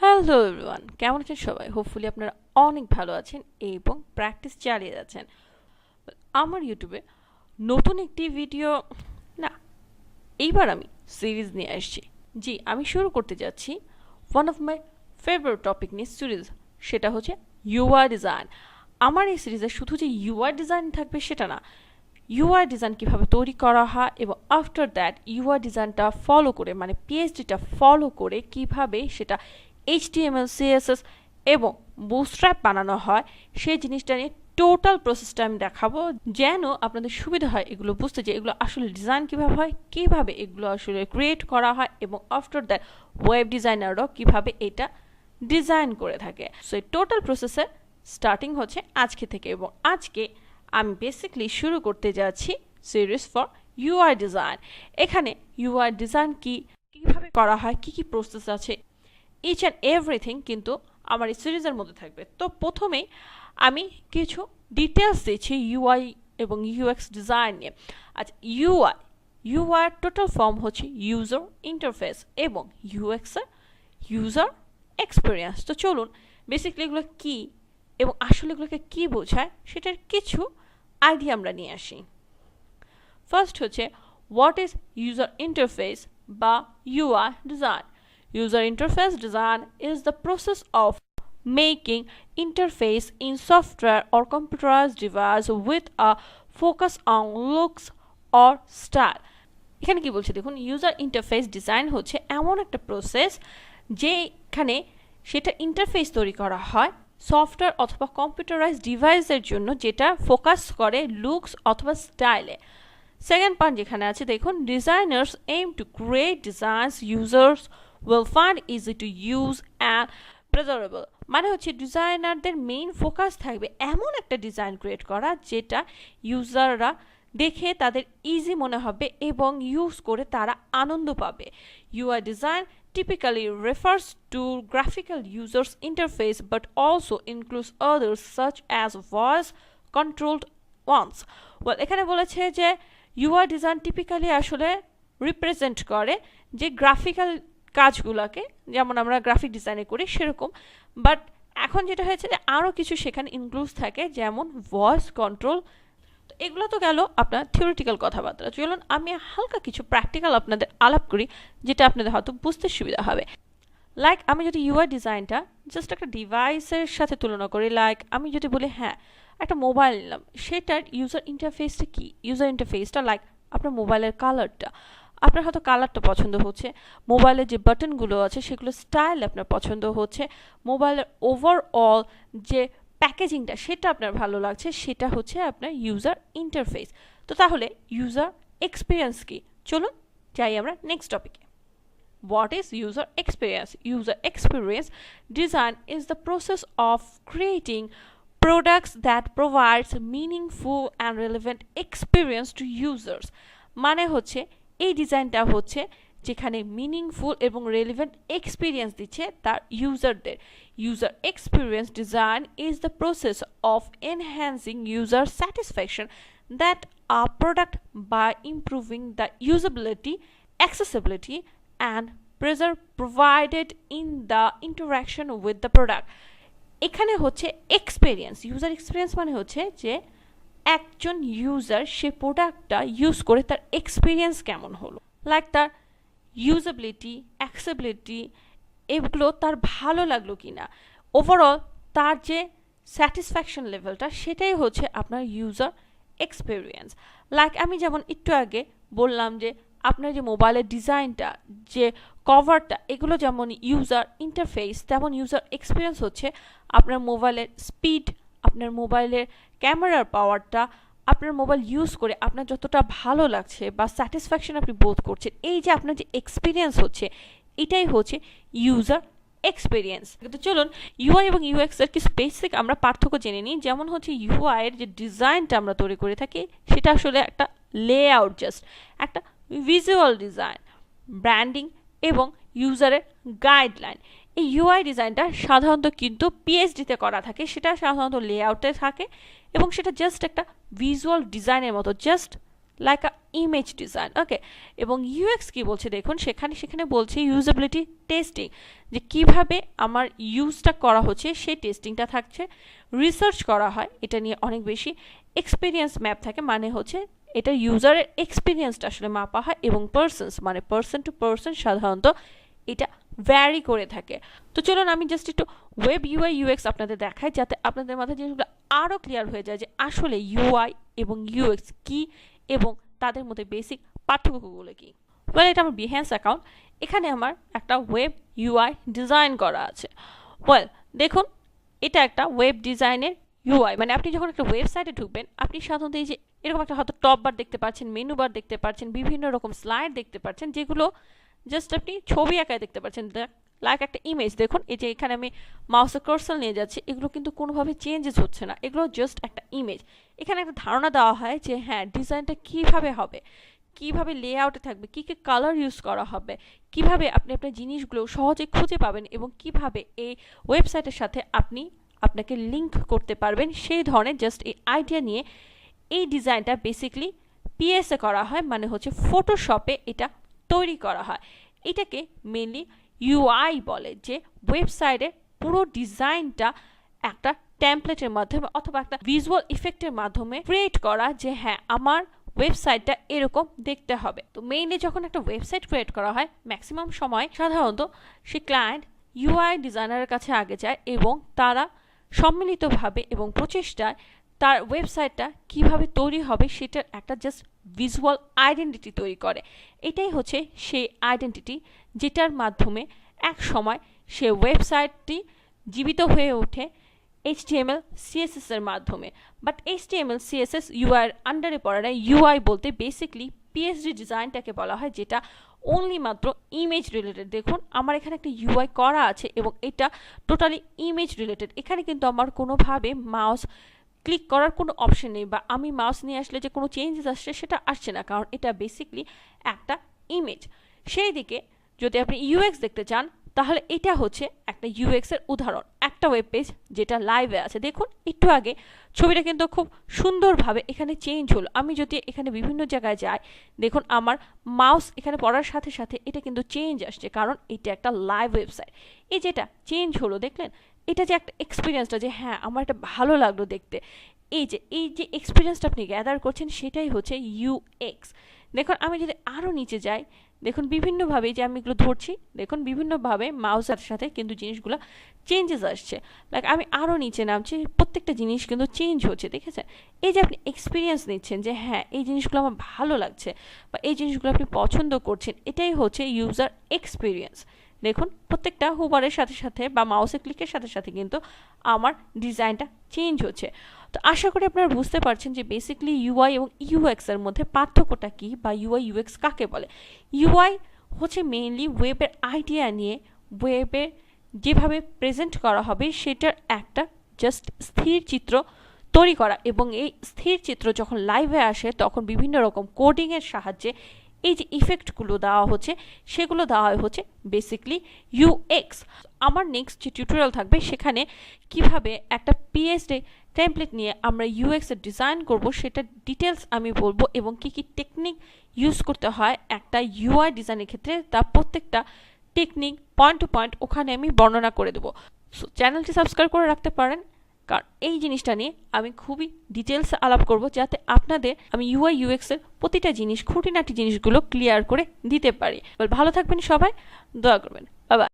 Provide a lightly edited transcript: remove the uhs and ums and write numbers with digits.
Hello everyone, কেমন আছেন সবাই? হোপফুলি আপনারা অনেক ভালো আছেন এবং প্র্যাকটিস চালিয়ে যাচ্ছেন। আমার ইউটিউবে নতুন একটি ভিডিও না, এইবার আমি সিরিজ নিয়ে আসছি। জি, আমি শুরু করতে যাচ্ছি one of my favourite topic নিয়ে সিরিজ, সেটা হচ্ছে ইউআই ডিজাইন। আমার এই সিরিজে শুধু যে ইউআই ডিজাইন থাকবে সেটা না, ইউআই ডিজাইন কীভাবে তৈরি করা হয় এবং আফটার দ্যাট ইউআই ডিজাইনটা ফলো করে মানে পিএইচডিটা ফলো করে কিভাবে সেটা HTML CSS এবং বুটস্ট্র্যাপ বানানো হয় সেই জিনিসটা নিয়ে টোটাল প্রসেসটা আমি দেখাবো, যেন আপনাদের সুবিধা হয় এগুলো বুঝতে, যে এগুলো আসলে ডিজাইন কীভাবে হয়, কীভাবে এগুলো আসলে ক্রিয়েট করা হয় এবং আফটার দ্যাট ওয়েব ডিজাইনাররাও কীভাবে এটা ডিজাইন করে থাকে। সো এই টোটাল প্রসেসের স্টার্টিং হচ্ছে আজকে থেকে, এবং আজকে আমি বেসিকলি শুরু করতে যাচ্ছি সিরিজ ফর ইউআই ডিজাইন। এখানে ইউআই ডিজাইন কীভাবে করা হয়, কী কী প্রসেস আছে, ইচ অ্যান্ড এভরিথিং কিন্তু আমার এই সিরিজের মধ্যে থাকবে। তো প্রথমেই আমি কিছু ডিটেলস দিচ্ছি ইউআই এবং ইউএক্স ডিজাইন নিয়ে। আচ্ছা, ইউআই টোটাল ফর্ম হচ্ছে ইউজার ইন্টারফেস এবং ইউএক্সের ইউজার এক্সপিরিয়েন্স। তো চলুন বেসিক্যালি এগুলো কী এবং আসলে এগুলোকে কী বোঝায় সেটার কিছু আইডিয়া আমরা নিয়ে আসি। ফার্স্ট হচ্ছে হোয়াট ইজ ইউজার ইন্টারফেস বা UI design. User interface design is the process of making interface in software or computerized device with a focus on looks or style. এখানে কি বলছে দেখুন, ইউজার ইন্টারফেস ডিজাইন হচ্ছে এমন একটা process যেখানে সেটা ইন্টারফেস তৈরি করা হয় সফটওয়্যার অথবা কম্পিউটারাইজড ডিভাইসের জন্য, যেটা ফোকাস করে লুকস অথবা স্টাইলে। সেকেন্ড পয়েন্ট যেখানে আছে দেখুন, designers aim to create designs users will find easy to use and preservable। মানে হচ্ছে ডিজাইনারদের মেইন ফোকাস থাকবে এমন একটা ডিজাইন ক্রিয়েট করা যেটা ইউজাররা দেখে তাদের ইজি মনে হবে এবং ইউজ করে তারা আনন্দ পাবে। UI design typically refers to graphical user's interface but also includes others such as voice controlled ones। well এখানে বলেছে যে ইউআই ডিজাইন টিপিক্যালি আসলে রিপ্রেজেন্ট করে যে গ্রাফিক্যাল কাজগুলোকে, যেমন আমরা গ্রাফিক ডিজাইনে করি সেরকম, বাট এখন যেটা হয়েছে যে আরও কিছু সেখানে ইনক্লুড থাকে, যেমন ভয়েস কন্ট্রোল। তো এগুলো তো গেল আপনার থিওরিটিক্যাল কথাবার্তা। চলুন আমি হালকা কিছু প্র্যাকটিক্যাল আপনাদের আলাপ করি, যেটা আপনাদের হয়তো বুঝতে সুবিধা হবে। লাইক আমি যদি ইউআই ডিজাইনটা জাস্ট একটা ডিভাইসের সাথে তুলনা করি, লাইক আমি যদি বলি হ্যাঁ একটা মোবাইল নিলাম, সেটার ইউজার ইন্টারফেসটা কি? ইউজার ইন্টারফেসটা লাইক আপনার মোবাইলের কালারটা, আপনার হয়তো কালারটা পছন্দ হচ্ছে, মোবাইলের যে বাটনগুলো আছে সেগুলো স্টাইল আপনার পছন্দ হচ্ছে, মোবাইলের ওভারঅল যে প্যাকেজিংটা সেটা আপনার ভালো লাগছে, সেটা হচ্ছে আপনার ইউজার ইন্টারফেস। তো তাহলে ইউজার এক্সপিরিয়েন্স কি? চলুন যাই আমরা নেক্সট টপিকে। What is user experience? User experience design is the process of creating products that provides meaningful and relevant experience to users। মানে হচ্ছে এই ডিজাইনটা হচ্ছে যেখানে মিনিংফুল এবং রেলিভেন্ট এক্সপিরিয়েন্স দিচ্ছে তার ইউজারদের। User experience design is the process of enhancing user satisfaction that a product by improving the usability, accessibility and pleasure provided in the interaction with the product. এখানে হচ্ছে এক্সপিরিয়েন্স, ইউজার এক্সপিরিয়েন্স মানে হচ্ছে যে একজন user সে প্রোডাক্টটা use করে তার experience কেমন হলো, লাইক তার ইউজেবিলিটি, অ্যাক্সেসিবিলিটি, এগুলো তার ভালো লাগলো কি না, ওভারঅল তার যে স্যাটিসফ্যাকশন লেভেলটা সেটাই হচ্ছে আপনার ইউজার এক্সপিরিয়েন্স। লাইক আমি যেমন একটু আগে বললাম যে আপনার যে মোবাইলের ডিজাইনটা, যে কভারটা, এগুলো যেমন ইউজার ইন্টারফেস, তেমন ইউজার এক্সপিরিয়েন্স হচ্ছে আপনার মোবাইলের স্পিড, আপনার মোবাইলের ক্যামেরার পাওয়ারটা, আপনার মোবাইল ইউজ করে আপনার যতটা ভালো লাগছে বা স্যাটিসফ্যাকশন আপনি বোধ করছেন, এই যে আপনার যে এক্সপিরিয়েন্স হচ্ছে এটাই হচ্ছে ইউজার এক্সপিরিয়েন্স। তো চলুন ইউআই এবং ইউএক্স এর কি স্পেসিফিক আমরা পার্থক্য জেনে নিই। যেমন হচ্ছে ইউআই এর যে ডিজাইনটা আমরা তৈরি করে থাকি সেটা আসলে একটা লেআউট, জাস্ট একটা ভিজুয়াল ডিজাইন, ব্র্যান্ডিং এবং ইউজারের গাইডলাইন। এই ইউআই ডিজাইনটা সাধারণত কিন্তু পিএইচডিতে করা থাকে, সেটা সাধারণত লেআউটে থাকে এবং সেটা জাস্ট একটা ভিজুয়াল ডিজাইনের মতো, just like a image design. Okay, এবং ইউএক্স কি বলছে দেখুন, সেখানে বলছে ইউজেবিলিটি টেস্টিং, যে কিভাবে আমার ইউজটা করা হচ্ছে সেই টেস্টিংটা থাকছে। রিসার্চ করা হয় এটা নিয়ে অনেক বেশি। এক্সপিরিয়েন্স ম্যাপ থাকে, মানে হচ্ছে এটা ইউজারের এক্সপিরিয়েন্সটা আসলে মাপা হয়। এবং পার্সনস মানে পার্সন টু পার্সন সাধারণত এটা ভ্যারি করে থাকে। তো চলুন আমি জাস্ট একটু ওয়েব ইউআই ইউএক্স আপনাদের দেখাই, যাতে আপনাদের মাথায় জিনিসগুলো আরও ক্লিয়ার হয়ে যায় যে আসলে ইউআই এবং ইউএক্স কি এবং তাদের মধ্যে বেসিক পার্থক্যগুলো কি। ওয়েল, এটা আমার বিহেন্স অ্যাকাউন্ট। এখানে আমার একটা ওয়েব ইউআই ডিজাইন করা আছে। ওয়েল দেখুন, এটা একটা ওয়েব ডিজাইনের ইউআই, মানে আপনি যখন একটা ওয়েবসাইটে ঢুকবেন আপনি সাধারণত এই যে এরকম একটা হয়তো টপ বার দেখতে পাচ্ছেন, মেনু বার দেখতে পাচ্ছেন, বিভিন্ন রকম স্লাইড দেখতে পাচ্ছেন, যেগুলো জাস্ট আপনি ছবি আঁকায় দেখতে পাচ্ছেন, লাইক একটা ইমেজ। দেখুন এই যে এখানে আমি মাউসের কার্সর নিয়ে যাচ্ছি, এগুলো কিন্তু কোনোভাবে চেঞ্জেস হচ্ছে না, এগুলো জাস্ট একটা ইমেজ। এখানে একটা ধারণা দেওয়া হয় যে হ্যাঁ ডিজাইনটা কীভাবে হবে, কিভাবে লেআউটে থাকবে, কী কী কালার ইউজ করা হবে, কিভাবে আপনি আপনার জিনিসগুলো সহজে খুঁজে পাবেন এবং কিভাবে এই ওয়েবসাইটের সাথে আপনাকে লিঙ্ক করতে পারবেন, সেই ধরনের জাস্ট এই আইডিয়া নিয়ে এই ডিজাইনটা বেসিকলি পিএসএ করা হয়, মানে হচ্ছে ফটোশপে এটা তৈরি করা হয়। এটাকে মেনলি ইউআই বলে, যে ওয়েবসাইটের পুরো ডিজাইনটা একটা টেমপ্লেটের মাধ্যমে অথবা একটা ভিজুয়াল ইফেক্টের মাধ্যমে ক্রিয়েট করা, যে হ্যাঁ আমার ওয়েবসাইটটা এরকম দেখতে হবে। তো মেইনলি যখন একটা ওয়েবসাইট ক্রিয়েট করা হয় ম্যাক্সিমাম সময় সাধারণত সে ক্লায়েন্ট ইউআই ডিজাইনারের কাছে আগে যায় এবং তারা সম্মিলিতভাবে এবং প্রচেষ্টায় তার ওয়েবসাইটটা কিভাবে তৈরি হবে সেটার একটা জাস্ট ভিজুয়াল আইডেন্টিটি তৈরি করে। এটাই হচ্ছে সেই আইডেন্টিটি যেটার মাধ্যমে এক সময় সে ওয়েবসাইটটি জীবিত হয়ে ওঠে HTML CSS এর মাধ্যমে। বাট HTML CSS ইউআই এর আন্ডারে পড়ে না। ইউআই বলতে বেসিকলি PSD ডিজাইনটাকে বলা হয়, যেটা অনলি মাত্র ইমেজ রিলেটেড। দেখুন আমার এখানে একটা ইউআই করা আছে এবং এটা টোটালি ইমেজ রিলেটেড। এখানে কিন্তু আমার কোনোভাবে মাউস ক্লিক করার কোনো অপশন নেই, বা আমি মাউস নিয়ে আসলে যে কোনো চেঞ্জেস আসছে সেটা আসছে না, কারণ এটা বেসিকলি একটা ইমেজ। সেই দিকে যদি আপনি ইউএক্স দেখতে চান তাহলে এটা হচ্ছে একটা ইউএক্স এর উদাহরণ, একটা ওয়েব পেজ যেটা লাইভে আছে। দেখুন একটু আগে ছবিটা কিন্তু খুব সুন্দরভাবে এখানে চেঞ্জ হলো। আমি যদি এখানে বিভিন্ন জায়গায় যাই, দেখুন আমার মাউস এখানে পড়ার সাথে সাথে এটা কিন্তু চেঞ্জ আসছে, কারণ এটা একটা লাইভ ওয়েবসাইট। এই যেটা চেঞ্জ হলো দেখলেন, এটা যে একটা এক্সপিরিয়েন্সটা, যে হ্যাঁ আমার এটা ভালো লাগলো দেখতে, এই যে এক্সপিরিয়েন্সটা আপনি গ্যাদার করছেন সেটাই হচ্ছে ইউএক্স। দেখুন আমি যদি আরও নিচে যাই, দেখুন বিভিন্নভাবে যে আমি এগুলো ধরছি, দেখুন বিভিন্নভাবে মাউসের সাথে কিন্তু জিনিসগুলো চেঞ্জেস আসছে। লাইক আমি আরও নিচে নামছি, প্রত্যেকটা জিনিস কিন্তু চেঞ্জ হচ্ছে, দেখেছেন? এই যে আপনি এক্সপিরিয়েন্স নিচ্ছেন যে হ্যাঁ এই জিনিসগুলো আমার ভালো লাগছে বা এই জিনিসগুলো আপনি পছন্দ করছেন, এটাই হচ্ছে ইউজার এক্সপিরিয়েন্স। দেখুন প্রত্যেকটা হুবারের সাথে সাথে বা মাউসে ক্লিকের সাথে সাথে কিন্তু আমার ডিজাইনটা চেঞ্জ হচ্ছে। তো আশা করি আপনারা বুঝতে পারছেন যে বেসিক্যালি ইউআই এবং ইউএক্স এর মধ্যে পার্থক্যটা কী, বা ইউআই ইউএক্স কাকে বলে। ইউআই হচ্ছে মেইনলি ওয়েবের আইডিয়া নিয়ে ওয়েবে যেভাবে প্রেজেন্ট করা হবে সেটার একটা জাস্ট স্থির চিত্র তৈরি করা, এবং এই স্থির চিত্র যখন লাইভে আসে তখন বিভিন্ন রকম কোডিংয়ের সাহায্যে এই যে ইফেক্টগুলো দেওয়া হচ্ছে সেগুলো দেওয়া হচ্ছে বেসিক্যালি ইউএক্স। আমার নেক্সট যে টিউটোরিয়াল থাকবে সেখানে কিভাবে একটা পিএসডি টেমপ্লেট নিয়ে আমরা ইউএক্স এর ডিজাইন করব সেটা ডিটেলস আমি বলবো, এবং কি কি টেকনিক ইউজ করতে হয় একটা ইউআই ডিজাইনের ক্ষেত্রে তা প্রত্যেকটা টেকনিক পয়েন্ট টু পয়েন্ট ওখানে আমি বর্ণনা করে দেবো। সো চ্যানেলটি সাবস্ক্রাইব করে রাখতে পারেন, কারণ এই জিনিসটা নিয়ে আমি খুবই ডিটেলস আলাপ করব, যাতে আপনাদের আমি ইউআই ইউএক্স এর প্রতিটা জিনিস খুঁটিনাটি জিনিসগুলো ক্লিয়ার করে দিতে পারি। ভালো থাকবেন সবাই, দোয়া করবেন, বাই বাই।